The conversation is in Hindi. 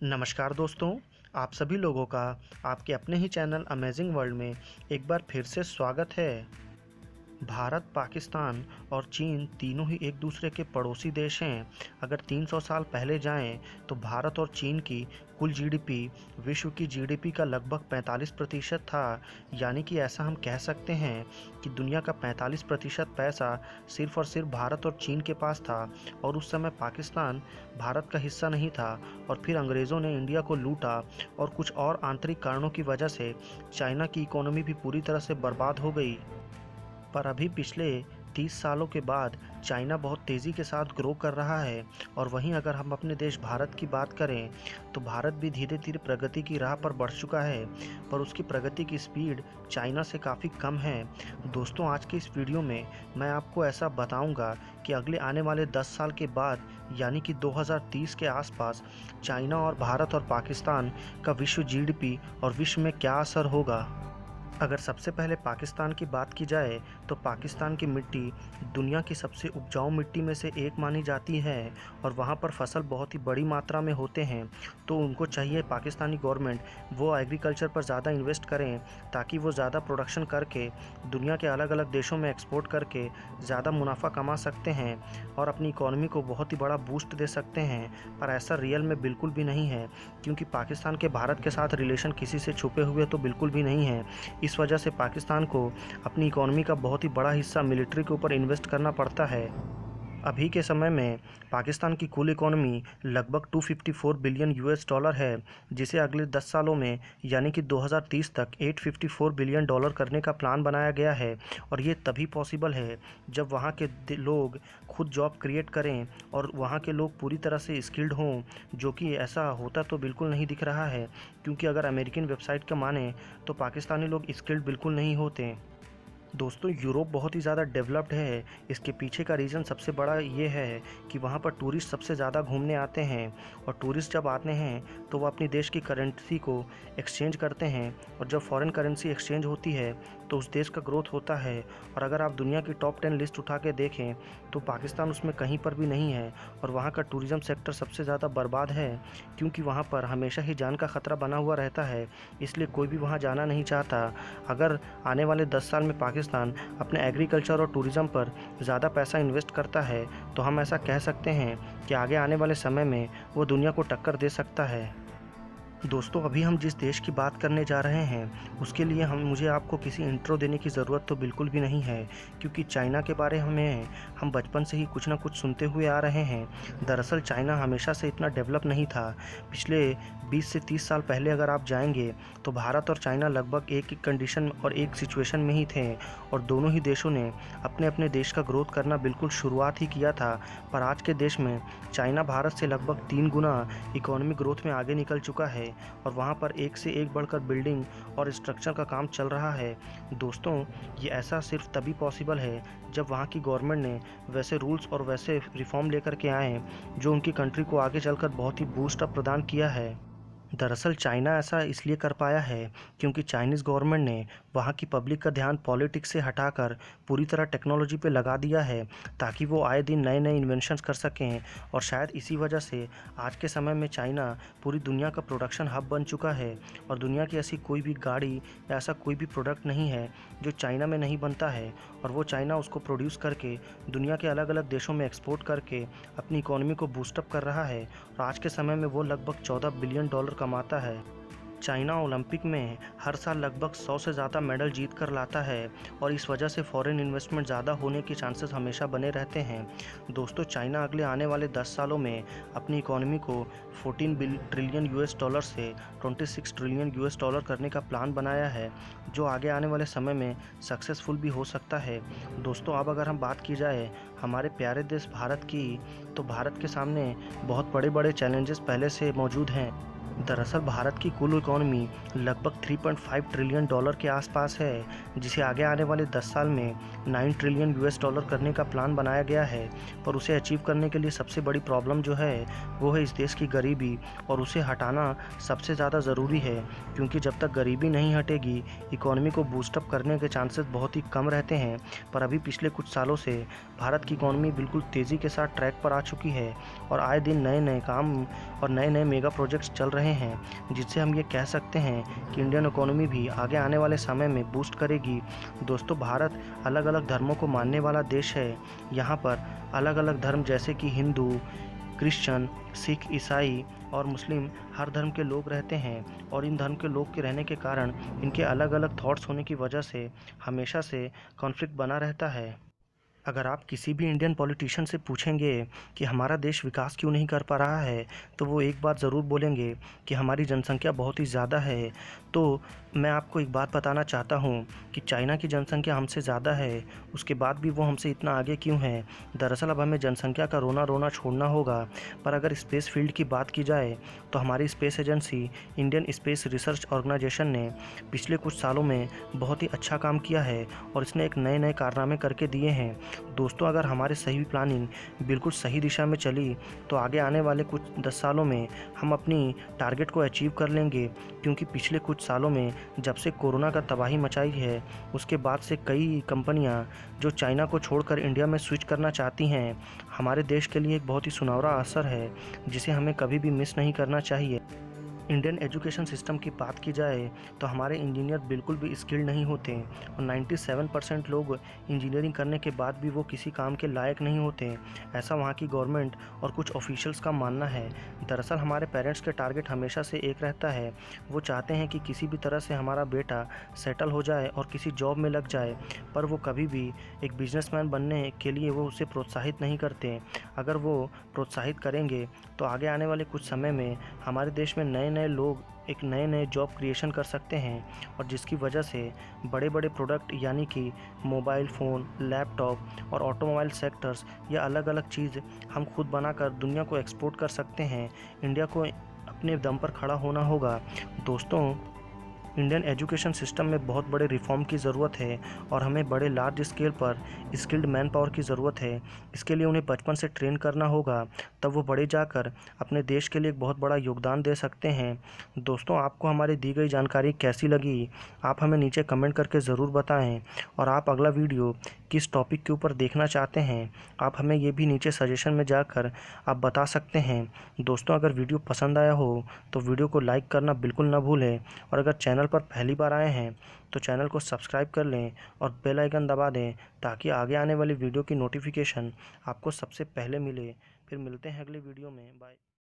नमस्कार दोस्तों, आप सभी लोगों का आपके अपने ही चैनल अमेजिंग वर्ल्ड में एक बार फिर से स्वागत है। भारत, पाकिस्तान और चीन तीनों ही एक दूसरे के पड़ोसी देश हैं। अगर 300 साल पहले जाएं तो भारत और चीन की कुल जीडीपी विश्व की जीडीपी का लगभग 45% था। यानी कि ऐसा हम कह सकते हैं कि दुनिया का 45% पैसा सिर्फ और सिर्फ भारत और चीन के पास था। और उस समय पाकिस्तान भारत का हिस्सा नहीं था और फिर अंग्रेज़ों ने इंडिया को लूटा और कुछ और आंतरिक कारणों की वजह से चाइना की इकोनॉमी भी पूरी तरह से बर्बाद हो गई। पर अभी पिछले 30 सालों के बाद चाइना बहुत तेज़ी के साथ ग्रो कर रहा है। और वहीं अगर हम अपने देश भारत की बात करें तो भारत भी धीरे धीरे प्रगति की राह पर बढ़ चुका है, पर उसकी प्रगति की स्पीड चाइना से काफ़ी कम है। दोस्तों, आज के इस वीडियो में मैं आपको ऐसा बताऊंगा कि अगले आने वाले 10 साल के बाद यानी कि 2030 के आसपास चाइना और भारत और पाकिस्तान का विश्व जीडीपी और विश्व में क्या असर होगा। अगर सबसे पहले पाकिस्तान की बात की जाए तो पाकिस्तान की मिट्टी दुनिया की सबसे उपजाऊ मिट्टी में से एक मानी जाती है और वहाँ पर फसल बहुत ही बड़ी मात्रा में होते हैं। तो उनको चाहिए, पाकिस्तानी गवर्नमेंट, वो एग्रीकल्चर पर ज़्यादा इन्वेस्ट करें ताकि वो ज़्यादा प्रोडक्शन करके दुनिया के अलग अलग देशों में एक्सपोर्ट करके ज़्यादा मुनाफा कमा सकते हैं और अपनी इकॉनमी को बहुत ही बड़ा बूस्ट दे सकते हैं। पर ऐसा रियल में बिल्कुल भी नहीं है, क्योंकि पाकिस्तान के भारत के साथ रिलेशन किसी से छुपे हुए तो बिल्कुल भी नहीं है। इस वजह से पाकिस्तान को अपनी इकॉनमी का बहुत ही बड़ा हिस्सा मिलिट्री के ऊपर इन्वेस्ट करना पड़ता है। अभी के समय में पाकिस्तान की कुल इकॉनमी लगभग 254 बिलियन यूएस डॉलर है, जिसे अगले 10 सालों में यानी कि 2030 तक 854 बिलियन डॉलर करने का प्लान बनाया गया है। और ये तभी पॉसिबल है जब वहाँ के लोग खुद जॉब क्रिएट करें और वहाँ के लोग पूरी तरह से स्किल्ड हों, जो कि ऐसा होता तो बिल्कुल नहीं दिख रहा है। क्योंकि अगर अमेरिकन वेबसाइट का माने तो पाकिस्तानी लोग स्किल्ड बिल्कुल नहीं होते। दोस्तों, यूरोप बहुत ही ज़्यादा डेवलप्ड है। इसके पीछे का रीज़न सबसे बड़ा ये है कि वहाँ पर टूरिस्ट सबसे ज़्यादा घूमने आते हैं और टूरिस्ट जब आते हैं तो वो अपनी देश की करेंसी को एक्सचेंज करते हैं और जब फॉरेन करेंसी एक्सचेंज होती है तो उस देश का ग्रोथ होता है। और अगर आप दुनिया की टॉप 10 लिस्ट उठा के देखें तो पाकिस्तान उसमें कहीं पर भी नहीं है और वहाँ का टूरिज़्म सेक्टर सबसे ज़्यादा बर्बाद है, क्योंकि वहाँ पर हमेशा ही जान का ख़तरा बना हुआ रहता है, इसलिए कोई भी वहाँ जाना नहीं चाहता। अगर आने वाले 10 साल में पाकिस्तान अपने एग्रीकल्चर और टूरिज़्म पर ज़्यादा पैसा इन्वेस्ट करता है तो हम ऐसा कह सकते हैं कि आगे आने वाले समय में वो दुनिया को टक्कर दे सकता है। दोस्तों, अभी हम जिस देश की बात करने जा रहे हैं उसके लिए मुझे आपको किसी इंट्रो देने की ज़रूरत तो बिल्कुल भी नहीं है, क्योंकि चाइना के बारे में हम बचपन से ही कुछ ना कुछ सुनते हुए आ रहे हैं। दरअसल चाइना हमेशा से इतना डेवलप नहीं था। पिछले 20 से 30 साल पहले अगर आप जाएंगे तो भारत और चाइना लगभग एक ही कंडीशन और एक सिचुएशन में ही थे और दोनों ही देशों ने अपने अपने देश का ग्रोथ करना बिल्कुल शुरुआत ही किया था। पर आज के देश में चाइना भारत से लगभग 3 गुना इकोनॉमिक ग्रोथ में आगे निकल चुका है और वहाँ पर एक से एक बढ़कर बिल्डिंग और स्ट्रक्चर का काम चल रहा है। दोस्तों, ये ऐसा सिर्फ तभी पॉसिबल है जब वहाँ की गवर्नमेंट ने वैसे रूल्स और वैसे रिफॉर्म लेकर के आए जो उनकी कंट्री को आगे चलकर बहुत ही बूस्ट अप प्रदान किया है। दरअसल चाइना ऐसा इसलिए कर पाया है क्योंकि चाइनीज़ गवर्नमेंट ने वहाँ की पब्लिक का ध्यान पॉलिटिक्स से हटाकर पूरी तरह टेक्नोलॉजी पे लगा दिया है ताकि वो आए दिन नए नए इन्वेंशंस कर सकें। और शायद इसी वजह से आज के समय में चाइना पूरी दुनिया का प्रोडक्शन हब बन चुका है और दुनिया की ऐसी कोई भी गाड़ी या ऐसा कोई भी प्रोडक्ट नहीं है जो चाइना में नहीं बनता है और वो चाइना उसको प्रोड्यूस करके दुनिया के अलग अलग देशों में एक्सपोर्ट करके अपनी इकोनॉमी को बूस्टअप कर रहा है। और आज के समय में वो लगभग 14 बिलियन डॉलर कमाता है। चाइना ओलंपिक में हर साल लगभग 100 से ज़्यादा मेडल जीत कर लाता है और इस वजह से फॉरेन इन्वेस्टमेंट ज़्यादा होने के चांसेस हमेशा बने रहते हैं। दोस्तों, चाइना अगले आने वाले 10 सालों में अपनी इकोनॉमी को 14 ट्रिलियन यूएस डॉलर से 26 ट्रिलियन यूएस डॉलर करने का प्लान बनाया है, जो आगे आने वाले समय में सक्सेसफुल भी हो सकता है। दोस्तों, अब अगर हम बात की जाए हमारे प्यारे देश भारत की, तो भारत के सामने बहुत बड़े बड़े चैलेंजेस पहले से मौजूद हैं। दरअसल भारत की कुल इकॉनमी लगभग 3.5 ट्रिलियन डॉलर के आसपास है, जिसे आगे आने वाले 10 साल में 9 ट्रिलियन यूएस डॉलर करने का प्लान बनाया गया है। पर उसे अचीव करने के लिए सबसे बड़ी प्रॉब्लम जो है वो है इस देश की गरीबी, और उसे हटाना सबसे ज़्यादा ज़रूरी है, क्योंकि जब तक गरीबी नहीं हटेगी इकॉनमी को बूस्टअप करने के चांसेस बहुत ही कम रहते हैं। पर अभी पिछले कुछ सालों से भारत की इकॉनमी बिल्कुल तेज़ी के साथ ट्रैक पर आ चुकी है और आए दिन नए नए काम और नए नए मेगा प्रोजेक्ट्स चल रहे हैं, जिससे हम ये कह सकते हैं कि इंडियन इकोनॉमी भी आगे आने वाले समय में बूस्ट करेगी। दोस्तों, भारत अलग अलग धर्मों को मानने वाला देश है। यहाँ पर अलग अलग धर्म जैसे कि हिंदू, क्रिश्चियन, सिख, ईसाई और मुस्लिम हर धर्म के लोग रहते हैं, और इन धर्म के लोग के रहने के कारण इनके अलग अलग थॉट्स होने की वजह से हमेशा से कॉन्फ्लिक्ट बना रहता है। अगर आप किसी भी इंडियन पॉलिटिशियन से पूछेंगे कि हमारा देश विकास क्यों नहीं कर पा रहा है, तो वो एक बात ज़रूर बोलेंगे कि हमारी जनसंख्या बहुत ही ज़्यादा है। तो मैं आपको एक बात बताना चाहता हूँ कि चाइना की जनसंख्या हमसे ज़्यादा है, उसके बाद भी वो हमसे इतना आगे क्यों है। दरअसल अब हमें जनसंख्या का रोना रोना छोड़ना होगा। पर अगर स्पेस फील्ड की बात की जाए तो हमारी space agency Indian space research organisation ने पिछले कुछ सालों में बहुत ही अच्छा काम किया है और इसने एक नए नए कारनामे करके दिए हैं। दोस्तों, अगर हमारे सही प्लानिंग बिल्कुल सही दिशा में चली तो आगे आने वाले कुछ 10 सालों में हम अपनी टारगेट को अचीव कर लेंगे, क्योंकि पिछले कुछ सालों में जब से कोरोना का तबाही मचाई है उसके बाद से कई कंपनियां जो चाइना को छोड़कर इंडिया में स्विच करना चाहती हैं। हमारे देश के लिए एक बहुत ही सुनहरा अवसर है जिसे हमें कभी भी मिस नहीं करना चाहिए। इंडियन एजुकेशन सिस्टम की बात की जाए तो हमारे इंजीनियर बिल्कुल भी स्किल्ड नहीं होते, और 97% लोग इंजीनियरिंग करने के बाद भी वो किसी काम के लायक नहीं होते। ऐसा वहाँ की गवर्नमेंट और कुछ ऑफिशियल्स का मानना है। दरअसल हमारे पेरेंट्स के टारगेट हमेशा से एक रहता है, वो चाहते हैं कि किसी भी तरह से हमारा बेटा सेटल हो जाए और किसी जॉब में लग जाए, पर वो कभी भी एक बिजनेसमैन बनने के लिए वो उसे प्रोत्साहित नहीं करते। अगर वो प्रोत्साहित करेंगे तो आगे आने वाले कुछ समय में हमारे देश में नए नए लोग एक नए नए जॉब क्रिएशन कर सकते हैं, और जिसकी वजह से बड़े बड़े प्रोडक्ट यानी कि मोबाइल फ़ोन, लैपटॉप और ऑटोमोबाइल सेक्टर्स या अलग अलग चीज़ हम खुद बनाकर दुनिया को एक्सपोर्ट कर सकते हैं। इंडिया को अपने दम पर खड़ा होना होगा। दोस्तों, इंडियन एजुकेशन सिस्टम में बहुत बड़े रिफॉर्म की ज़रूरत है और हमें बड़े लार्ज स्केल पर स्किल्ड मैन पावर की ज़रूरत है। इसके लिए उन्हें बचपन से ट्रेन करना होगा, तब वो बड़े जाकर अपने देश के लिए एक बहुत बड़ा योगदान दे सकते हैं। दोस्तों, आपको हमारी दी गई जानकारी कैसी लगी, आप हमें नीचे कमेंट करके ज़रूर बताएं, और आप अगला वीडियो किस टॉपिक के ऊपर देखना चाहते हैं आप हमें ये भी नीचे सजेशन में जाकर आप बता सकते हैं। दोस्तों, अगर वीडियो पसंद आया हो तो वीडियो को लाइक करना बिल्कुल ना भूलें, और अगर चैनल पर पहली बार आए हैं तो चैनल को सब्सक्राइब कर लें और बेल आइकन दबा दें, ताकि आगे आने वाली वीडियो की नोटिफिकेशन आपको सबसे पहले मिले। फिर मिलते हैं अगले वीडियो में। बाय।